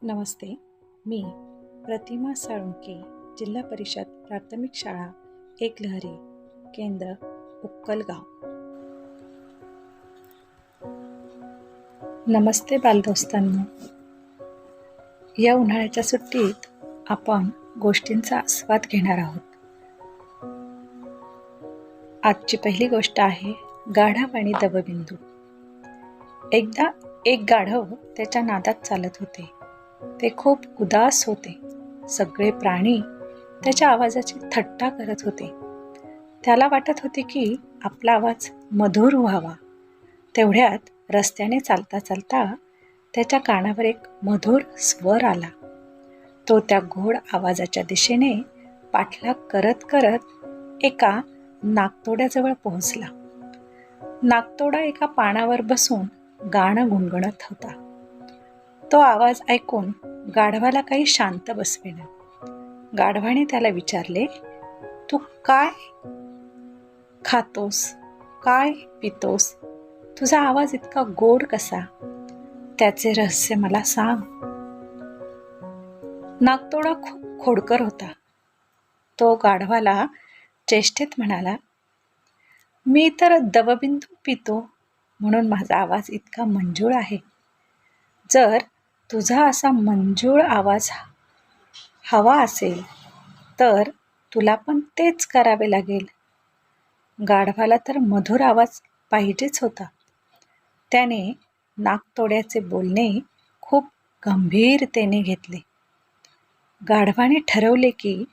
नमस्ते. मी प्रतिमा साळुंके, जिल्हा परिषद प्राथमिक शाळा एकलहरी, केंद्र उक्कलगाव. नमस्ते बालदोस्तांनो. या उन्हाळ्याच्या सुट्टीत आपण गोष्टींचा आस्वाद घेणार आहोत. आजची पहिली गोष्ट आहे गाढव आणि दवबिंदू. एकदा एक गाढव त्याच्या नादात चालत होते. ते खूप उदास होते. सगळे प्राणी त्याच्या आवाजाची थट्टा करत होते. त्याला वाटत होते की आपला आवाज मधुर व्हावा. तेवढ्यात रस्त्याने चालता चालता त्याच्या कानावर एक मधुर स्वर आला. तो त्या गोड आवाजाच्या दिशेने पाठलाग करत करत एका नाकतोड्याजवळ पोहोचला. नाकतोडा एका पानावर बसून गाणं गुणगुणत होता. तो आवाज ऐकून गाढवाला काही शांत बसवेना. गाढवाने त्याला विचारले, "तू काय खातोस, काय पितोस? तुझा आवाज इतका गोड कसा? त्याचे रहस्य मला सांग." नाकतोडा खूप खोडकर होता. तो गाढवाला चेष्टेत म्हणाला, "मी तर दवबिंदू पितो म्हणून माझा आवाज इतका मंजूळ आहे. जर तुझा असा मंजूळ आवाज हवा असेल तर तुला पण तेच करावे लागेल." गाढवाला तर मधुर आवाज पाहिजेच होता. त्याने नाकतोड्याचे बोलणे खूप गंभीरतेने घेतले. गाढवाने ठरवले की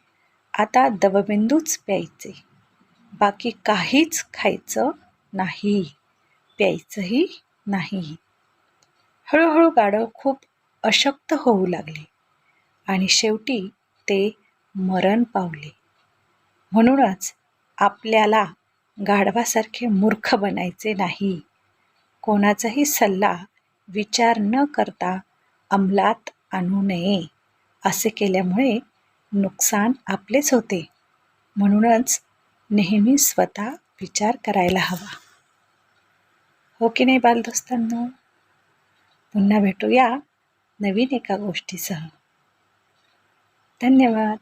आता दवबिंदूच प्यायचे, बाकी काहीच खायचं नाही, प्यायचंही नाही. हळूहळू गाढव खूप अशक्त होऊ लागले आणि शेवटी ते मरण पावले. म्हणूनच आपल्याला गाढवासारखे मूर्ख बनायचे नाही. कोणाचाही सल्ला विचार न करता अंमलात आणू नये. असे केल्यामुळे नुकसान आपलेच होते. म्हणूनच नेहमी स्वतः विचार करायला हवा. हो की नाही बालदोस्तांनो? पुन्हा भेटूया नवीन एका गोष्टीसह. धन्यवाद.